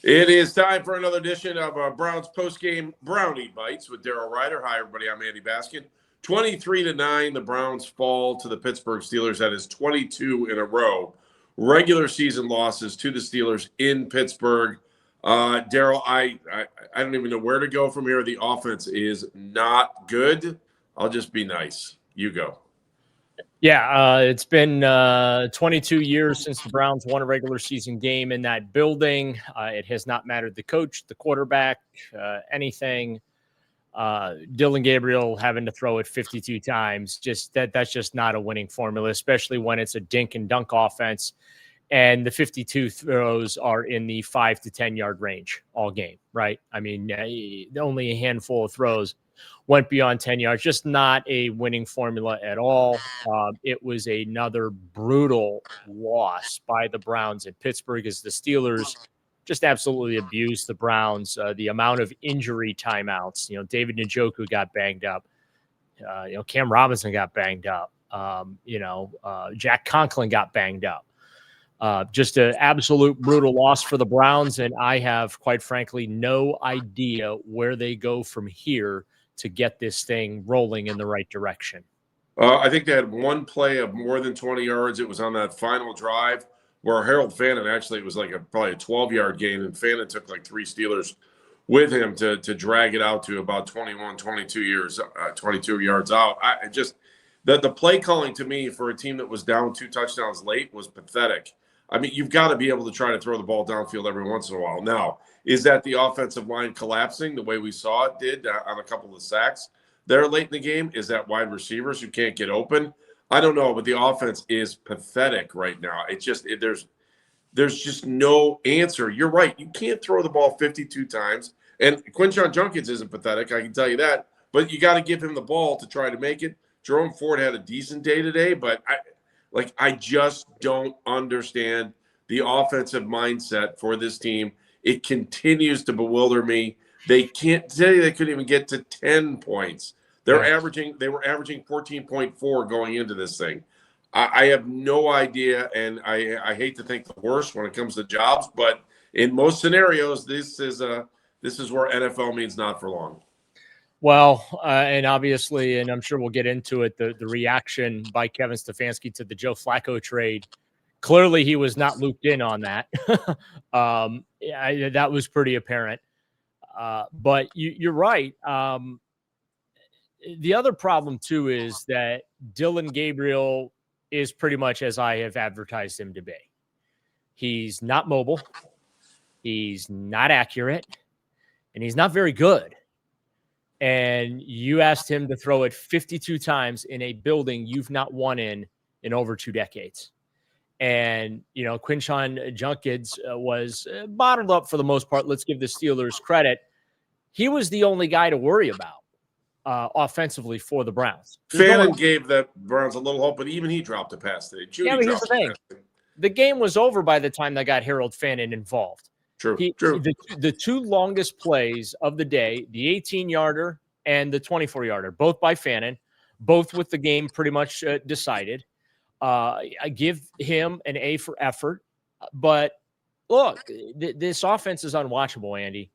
It is time for another edition of Browns postgame Brownie Bites with Daryl Ruiter. Hi, everybody. I'm Andy Baskin. 23-9, the Browns fall to the Pittsburgh Steelers. That is 22 in a row. Regular season losses to the Steelers in Pittsburgh. Daryl, I don't even know where to go from here. The offense is not good. I'll just be nice. You go. Yeah, it's been 22 years since the Browns won a regular season game in that building. It has not mattered the coach, the quarterback, anything. Dylan Gabriel having to throw it 52 times, that's just not a winning formula, especially when it's a dink and dunk offense. And the 52 throws are in the 5 to 10 yard range all game, right? I mean, only a handful of throws went beyond 10 yards. Just not a winning formula at all. It was another brutal loss by the Browns in Pittsburgh as the Steelers just absolutely abused the Browns. The amount of injury timeouts, David Njoku got banged up. Cam Robinson got banged up. Jack Conklin got banged up. Just an absolute brutal loss for the Browns, and I have, quite frankly, no idea where they go from here to get this thing rolling in the right direction. I think they had one play of more than 20 yards. It was on that final drive where Harold Fannin, actually, it was like probably a 12-yard gain, and Fannin took like 3 Steelers with him to drag it out to about 22 yards out. The play calling to me for a team that was down 2 touchdowns late was pathetic. I mean, you've got to be able to try to throw the ball downfield every once in a while. Now, is that the offensive line collapsing the way we saw it did on a couple of sacks there late in the game? Is that wide receivers who can't get open? I don't know, but the offense is pathetic right now. There's just no answer. You're right. You can't throw the ball 52 times. And Quinshon Judkins isn't pathetic, I can tell you that. But you got to give him the ball to try to make it. Jerome Ford had a decent day today, but I just don't understand the offensive mindset for this team. It continues to bewilder me. They can't say they couldn't even get to 10 points. They were averaging 14.4 going into this thing. I have no idea, and I hate to think the worst when it comes to jobs, but in most scenarios, this is where NFL means not for long. Well, and obviously, and I'm sure we'll get into it, the reaction by Kevin Stefanski to the Joe Flacco trade. Clearly, he was not looped in on that. That was pretty apparent. But you're right. The other problem, too, is that Dylan Gabriel is pretty much as I have advertised him to be. He's not mobile. He's not accurate. And he's not very good. And you asked him to throw it 52 times in a building you've not won in over 2 decades. And, Quinshon Judkins was bottled up for the most part. Let's give the Steelers credit. He was the only guy to worry about offensively for the Browns. Fannin gave the Browns a little hope, but even he dropped a pass today. But here's the thing. The game was over by the time they got Harold Fannin involved. True. The 2 longest plays of the day, the 18-yarder and the 24-yarder, both by Fannin, both with the game pretty much decided. I give him an A for effort. But look, this offense is unwatchable, Andy.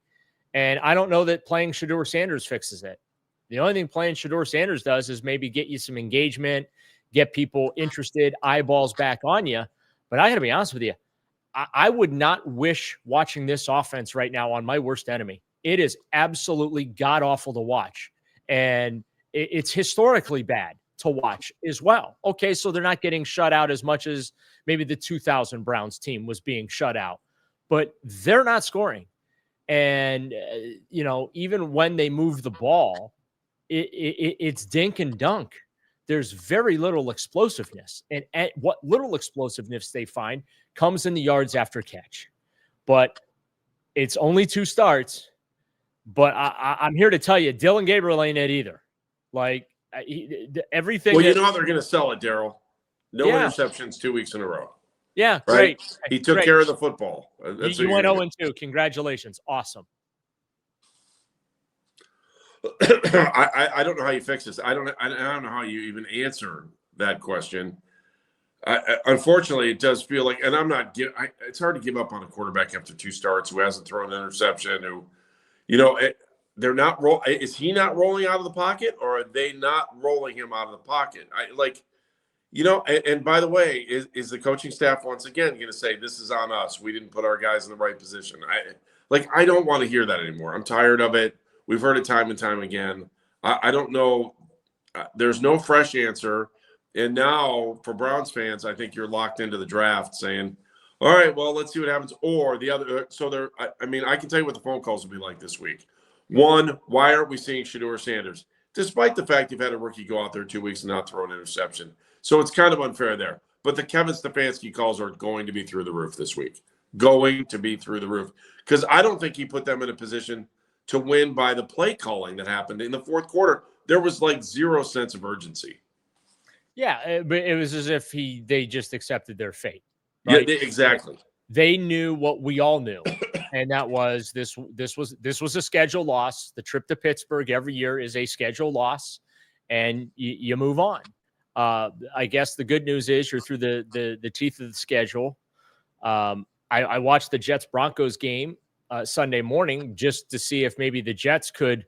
And I don't know that playing Shedeur Sanders fixes it. The only thing playing Shedeur Sanders does is maybe get you some engagement, get people interested, eyeballs back on you. But I got to be honest with you. I would not wish watching this offense right now on my worst enemy. It is absolutely god-awful to watch. And it's historically bad to watch as well. Okay, so they're not getting shut out as much as maybe the 2000 Browns team was being shut out. But they're not scoring. And, even when they move the ball, it's dink and dunk. There's very little explosiveness. And what little explosiveness they find comes in the yards after catch. But it's only 2 starts. But I'm here to tell you, Dylan Gabriel ain't it either. Everything. Well, you know how they're going to sell it, Daryl. No interceptions 2 weeks in a row. Yeah, right? Great. He took care of the football. You went 0-2. Congratulations. Awesome. I don't know how you fix this. I don't know how you even answer that question. Unfortunately, it does feel like, and I'm not. It's hard to give up on a quarterback after 2 starts who hasn't thrown an interception. Who, they're not roll. Is he not rolling out of the pocket, or are they not rolling him out of the pocket? And by the way, is the coaching staff once again going to say this is on us? We didn't put our guys in the right position. I don't want to hear that anymore. I'm tired of it. We've heard it time and time again. I don't know. There's no fresh answer. And now for Browns fans, I think you're locked into the draft saying, all right, well, let's see what happens. Or the other, I can tell you what the phone calls will be like this week. One, why aren't we seeing Shedeur Sanders? Despite the fact you've had a rookie go out there 2 weeks and not throw an interception. So it's kind of unfair there. But the Kevin Stefanski calls are going to be through the roof this week. Going to be through the roof. Because I don't think he put them in a position to win by the play calling that happened in the fourth quarter. There was like zero sense of urgency. Yeah, but it was as if they just accepted their fate. Right? Yeah, exactly. They knew what we all knew, and that was this was a schedule loss. The trip to Pittsburgh every year is a schedule loss, and you move on. I guess the good news is you're through the teeth of the schedule. I watched the Jets-Broncos game Sunday morning just to see if maybe the Jets could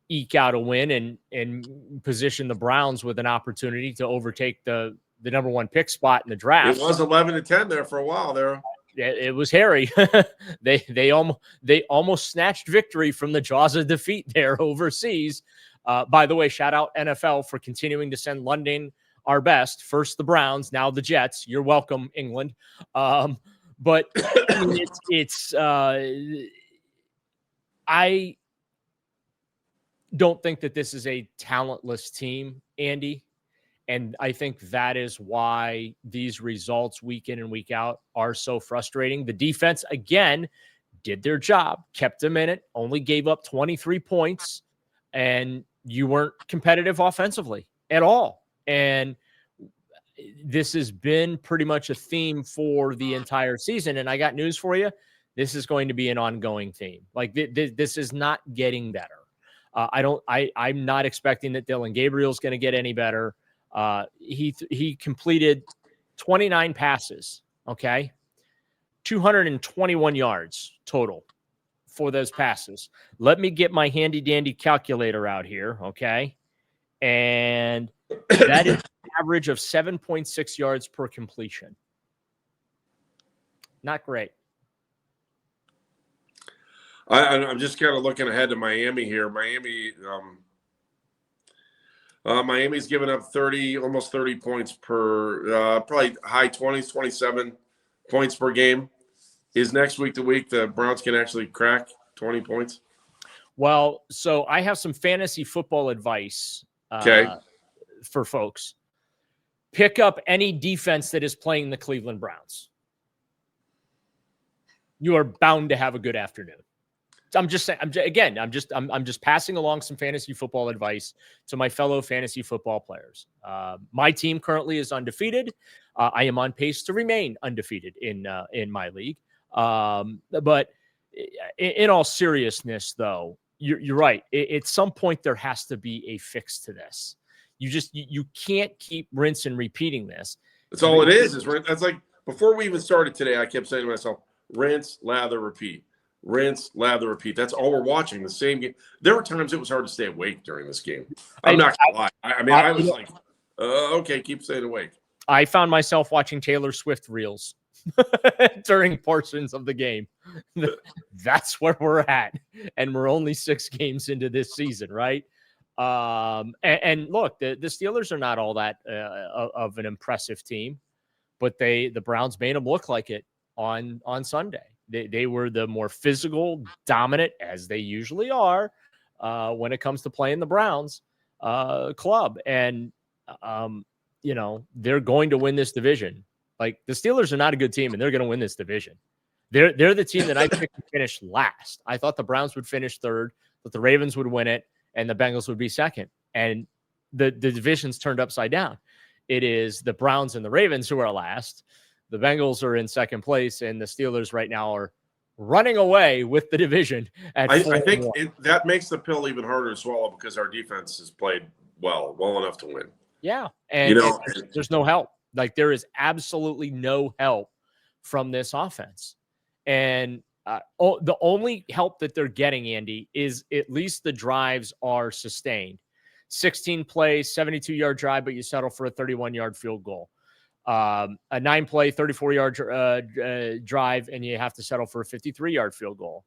eke out a win and position the Browns with an opportunity to overtake the number 1 pick spot in the draft. It was 11-10 there for a while there. It was hairy. they almost snatched victory from the jaws of defeat there overseas. By the way, shout out NFL for continuing to send London our best. First the Browns, now the Jets. You're welcome, England. But I don't think that this is a talentless team, Andy. And I think that is why these results week in and week out are so frustrating. The defense, again, did their job, kept them in it, only gave up 23 points, and you weren't competitive offensively at all. And this has been pretty much a theme for the entire season. And I got news for you. This is going to be an ongoing theme. Like this is not getting better. I'm not expecting that Dylan Gabriel's going to get any better. He completed 29 passes. Okay. 221 yards total for those passes. Let me get my handy dandy calculator out here. Okay. And that is an average of 7.6 yards per completion. Not great. I'm just kind of looking ahead to Miami here. Miami's given up almost 30 points per, probably high 20s, 27 points per game. Is next week the week the Browns can actually crack 20 points? Well, so I have some fantasy football advice for folks. Pick up any defense that is playing the Cleveland Browns. You are bound to have a good afternoon. I'm just saying, I'm just passing along some fantasy football advice to my fellow fantasy football players. My team currently is undefeated. I am on pace to remain undefeated in my league. But in all seriousness, though, you're right. At some point, there has to be a fix to this. You can't keep rinse and repeating this. That's all it is. That's like before we even started today, I kept saying to myself, rinse, lather, repeat. Rinse, lather, repeat. That's all we're watching. The same game. There were times it was hard to stay awake during this game. I'm not gonna lie. I was like, okay, keep staying awake. I found myself watching Taylor Swift reels during portions of the game. That's where we're at, and we're only 6 games into this season, right? And look, the Steelers are not all that of an impressive team, but the Browns made them look like it on Sunday. They were the more physical, dominant, as they usually are, when it comes to playing the Browns club. And, they're going to win this division. Like, the Steelers are not a good team, and they're going to win this division. They're the team that I picked to finish last. I thought the Browns would finish third, that the Ravens would win it, and the Bengals would be second. And the division's turned upside down. It is the Browns and the Ravens who are last. The Bengals are in second place, and the Steelers right now are running away with the division. I think that makes the pill even harder to swallow because our defense has played well enough to win. Yeah, and there's no help. Like, there is absolutely no help from this offense. And the only help that they're getting, Andy, is at least the drives are sustained. 16 plays, 72-yard drive, but you settle for a 31-yard field goal. A 9-play, 34-yard drive, and you have to settle for a 53-yard field goal.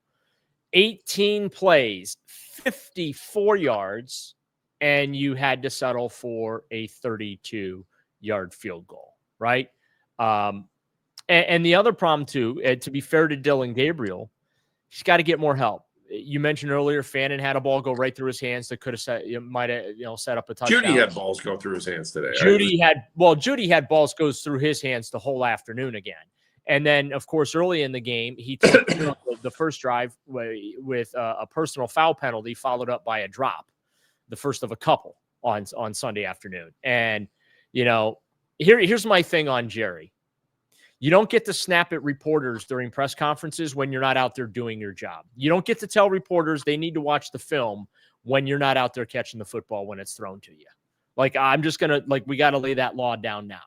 18 plays, 54 yards, and you had to settle for a 32-yard field goal, right? And the other problem, too, to be fair to Dillon Gabriel, he's got to get more help. You mentioned earlier, Fannin had a ball go right through his hands that could have set up a touchdown. Judy had balls go through his hands today. Judy had balls goes through his hands the whole afternoon again. And then, of course, early in the game, he took the first drive with a personal foul penalty followed up by a drop, the first of a couple on Sunday afternoon. And, here's my thing on Jerry. You don't get to snap at reporters during press conferences when you're not out there doing your job. You don't get to tell reporters they need to watch the film when you're not out there catching the football when it's thrown to you. Like, I'm just going to, we got to lay that law down now.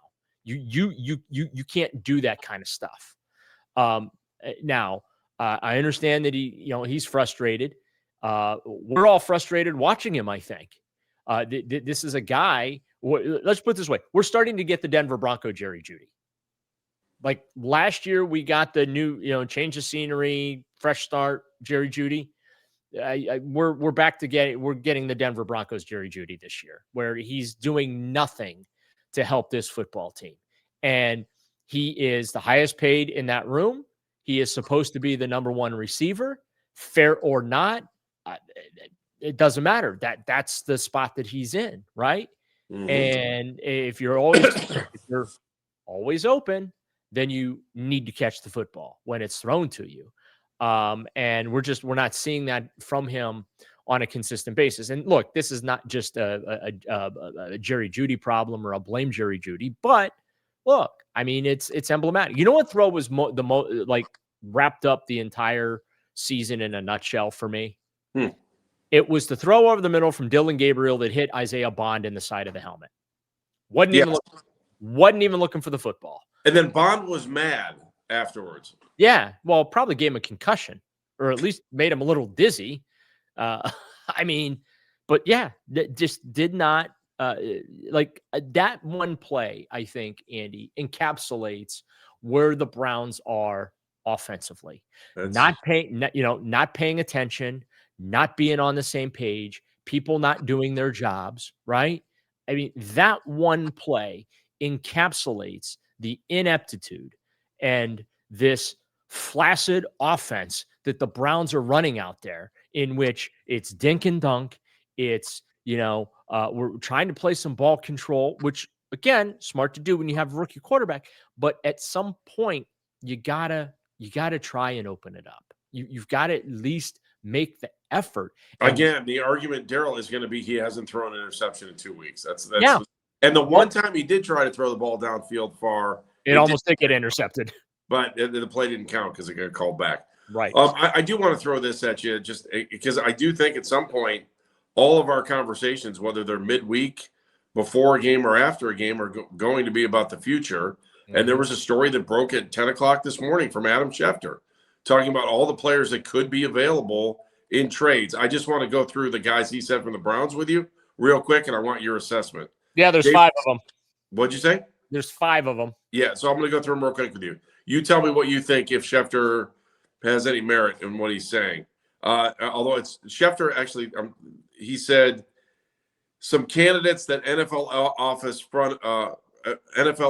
You can't do that kind of stuff. Now, I understand that he's frustrated. We're all frustrated watching him, I think. This is a guy, let's put it this way. We're starting to get the Denver Bronco Jerry Jeudy. Like last year, we got the new, change of scenery, fresh start, Jerry Jeudy. We're back to getting the Denver Broncos Jerry Jeudy this year, where he's doing nothing to help this football team. And he is the highest paid in that room. He is supposed to be the number one receiver, fair or not. It doesn't matter. That's the spot that he's in, right? Mm-hmm. And if you're always open, then you need to catch the football when it's thrown to you. And we're not seeing that from him on a consistent basis. And look, this is not just a Jerry Jeudy problem or a blame Jerry Jeudy, but look, I mean, it's emblematic. You know what throw was wrapped up the entire season in a nutshell for me? It was the throw over the middle from Dillon Gabriel that hit Isaiah Bond in the side of the helmet. Wasn't even looking for the football. And then Bond was mad afterwards. Yeah, well, probably gave him a concussion, or at least made him a little dizzy. But yeah, just did not that one play. I think, Andy, encapsulates where the Browns are offensively. Not paying attention, not being on the same page, people not doing their jobs. Right? I mean, that one play encapsulates the ineptitude and this flaccid offense that the Browns are running out there, in which it's dink and dunk. It's, we're trying to play some ball control, which, again, smart to do when you have a rookie quarterback. But at some point, you gotta try and open it up. You've got to at least make the effort. Again, the argument, Daryl, is going to be he hasn't thrown an interception in 2 weeks. That's yeah. And the one time he did try to throw the ball downfield far, it almost did get intercepted. But the play didn't count because it got called back. Right. I do want to throw this at you just because I do think at some point all of our conversations, whether they're midweek, before a game or after a game, are going to be about the future. Mm-hmm. And there was a story that broke at 10 o'clock this morning from Adam Schefter talking about all the players that could be available in trades. I just want to go through the guys he said from the Browns with you real quick, and I want your assessment. Yeah, there's 5 of them. What'd you say? There's 5 of them. Yeah, so I'm going to go through them real quick with you. You tell me what you think, if Schefter has any merit in what he's saying. Although it's Schefter, actually, he said some candidates that NFL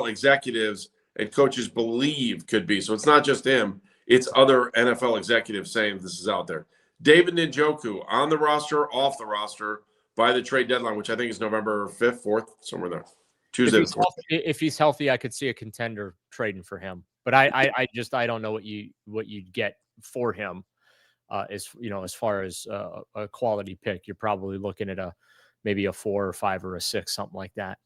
executives and coaches believe could be. So it's not just him. It's other NFL executives saying this is out there. David Njoku, on the roster, off the roster, by the trade deadline, which I think is November 5th, 4th, somewhere there. Tuesday. If he's healthy, I could see a contender trading for him. But I don't know what you'd get for him. As far as a quality pick, you're probably looking at maybe a 4 or 5 or a 6, something like that.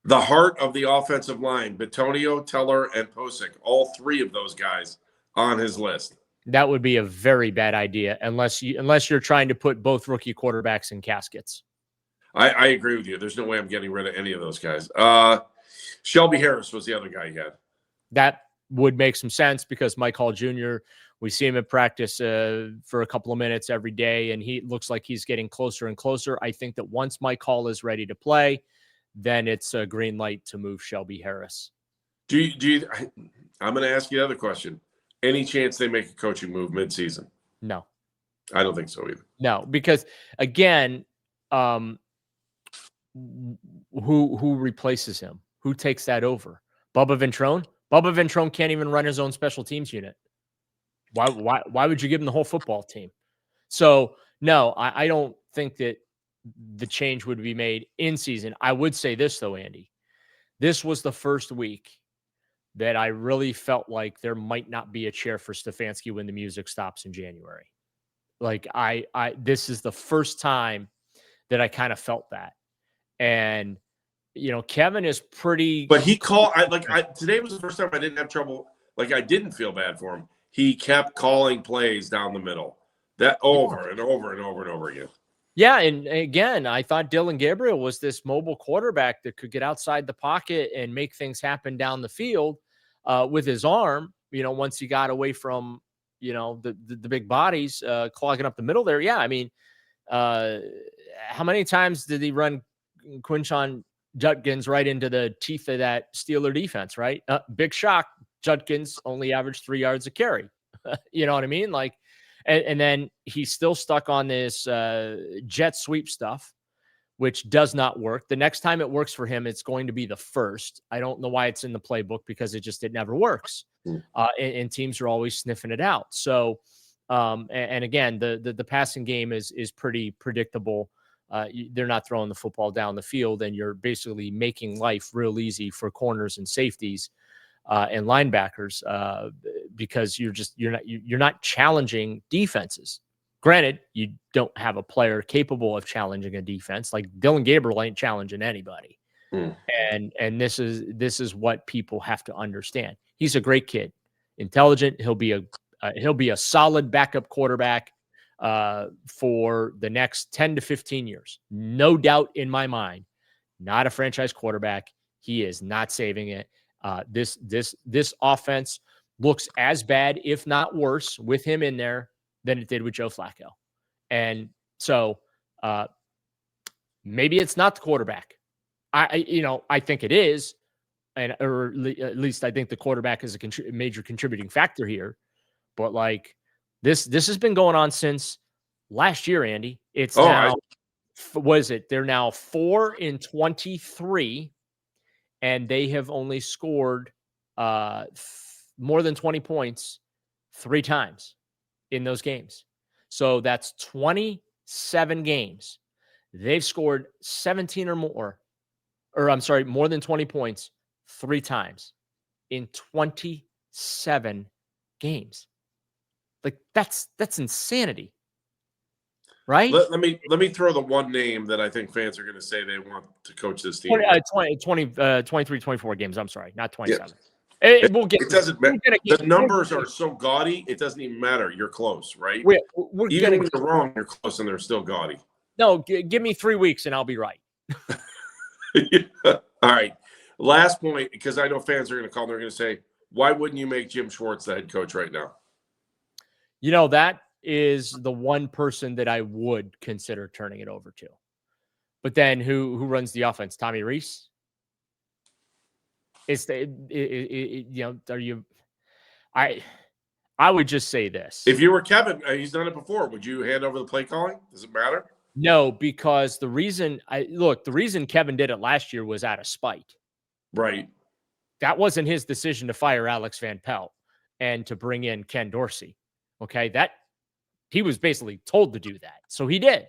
The heart of the offensive line: Bitonio, Teller, and Posick. All 3 of those guys on his list. That would be a very bad idea unless you're trying to put both rookie quarterbacks in caskets. I agree with you. There's no way I'm getting rid of any of those guys. Shelby Harris was the other guy he had. That would make some sense because Mike Hall Jr., we see him at practice for a couple of minutes every day, and he looks like he's getting closer and closer. I think that once Mike Hall is ready to play, then it's a green light to move Shelby Harris. I'm going to ask you another question. Any chance they make a coaching move midseason? No. I don't think so either. No, because again, who replaces him? Who takes that over? Bubba Ventrone? Bubba Ventrone can't even run his own special teams unit. Why would you give him the whole football team? So no, I don't think that the change would be made in season. I would say this though, Andy. This was the first week that I really felt like there might not be a chair for Stefanski when the music stops in January. Like this is the first time that I kind of felt that. And Kevin is pretty. But he called. Today was the first time I didn't have trouble. Like I didn't feel bad for him. He kept calling plays down the middle, that over and over and over and over again. Yeah, and again, I thought Dylan Gabriel was this mobile quarterback that could get outside the pocket and make things happen down the field with his arm. Once he got away from the big bodies clogging up the middle there. Yeah, I mean, how many times did he run Quinshon Judkins right into the teeth of that Steeler defense, right? Big shock. Judkins only averaged 3 yards a carry. You know what I mean? Like, and then he's still stuck on this jet sweep stuff, which does not work. The next time it works for him, it's going to be the first. I don't know why it's in the playbook because it never works. And teams are always sniffing it out. So, and again, the passing game is pretty predictable. They're not throwing the football down the field, and you're basically making life real easy for corners and safeties and linebackers because you're not challenging defenses. Granted, you don't have a player capable of challenging a defense. Like Dylan Gabriel ain't challenging anybody. And this is what people have to understand. He's a great kid, intelligent. He'll be a solid backup quarterback for the next 10 to 15 years. No doubt in my mind, not a franchise quarterback. He is not saving it. This offense looks as bad, if not worse, with him in there than it did with Joe Flacco. And so maybe it's not the quarterback. I think it is. Or at least I think the quarterback is a major contributing factor here. But like this has been going on since last year, Andy. It's now, they're now 4-23, and they have only scored more than 20 points 3 times in those games. So that's 27 games. They've scored 17 or more, more than 20 points 3 times in 27 games. Like that's insanity, right? Let me throw the one name that I think fans are going to say they want to coach this team. 23, 24 games. I'm sorry, not 27. Yeah. It doesn't matter. The numbers are so gaudy, it doesn't even matter. You're close, right? Even when you're wrong, you're close, and they're still gaudy. No, give me 3 weeks, and I'll be right. All right. Last point, because I know fans are going to call. They're going to say, why wouldn't you make Jim Schwartz the head coach right now? That is the one person that I would consider turning it over to. But then who runs the offense? Tommy Reese? I would just say this. If you were Kevin, he's done it before. Would you hand over the play calling? Does it matter? No, because the reason Kevin did it last year was out of spite. Right. That wasn't his decision to fire Alex Van Pelt and to bring in Ken Dorsey. Okay. He was basically told to do that. So he did.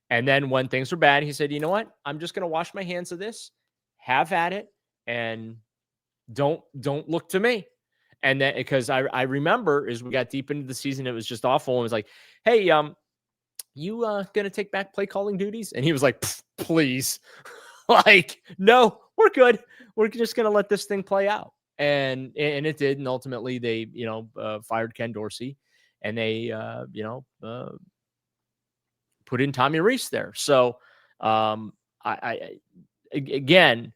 And then when things were bad, he said, you know what? I'm just going to wash my hands of this, have at it, and don't look to me. And then because I remember as we got deep into the season, it was just awful. And it was like, hey, you going to take back play calling duties? And he was like, please. Like, no, we're good. We're just going to let this thing play out. And it did. And ultimately they, fired Ken Dorsey and they, put in Tommy Reese there. So, again,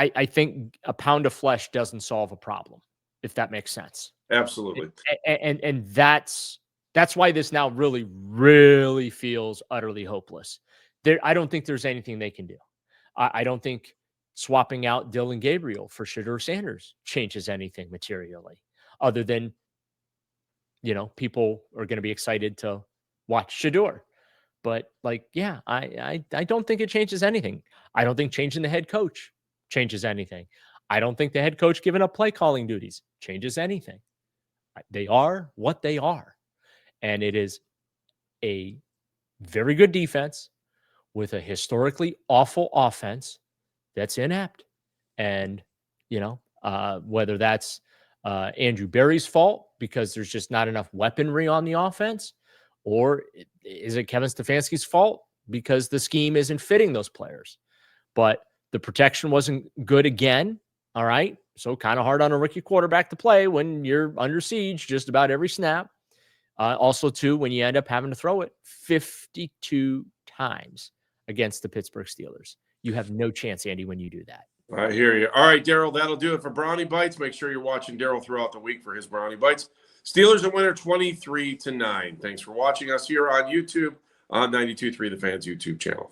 I think a pound of flesh doesn't solve a problem, if that makes sense. Absolutely. And that's why this now really, really feels utterly hopeless. I don't think there's anything they can do. I don't think swapping out Dylan Gabriel for Shedeur Sanders changes anything materially, other than people are going to be excited to watch Shedeur. But yeah, I don't think it changes anything. I don't think changing the head coach changes anything. I don't think the head coach giving up play calling duties changes anything. They are what they are. And it is a very good defense with a historically awful offense that's inept. And, whether that's Andrew Berry's fault because there's just not enough weaponry on the offense, or is it Kevin Stefanski's fault because the scheme isn't fitting those players? But the protection wasn't good again. All right. So kind of hard on a rookie quarterback to play when you're under siege just about every snap. Also, too, when you end up having to throw it 52 times against the Pittsburgh Steelers. You have no chance, Andy, when you do that. I hear you. All right, Daryl, that'll do it for Brownie Bites. Make sure you're watching Daryl throughout the week for his Brownie Bites. Steelers a winner 23-9. Thanks for watching us here on YouTube on 92.3 The Fans YouTube channel.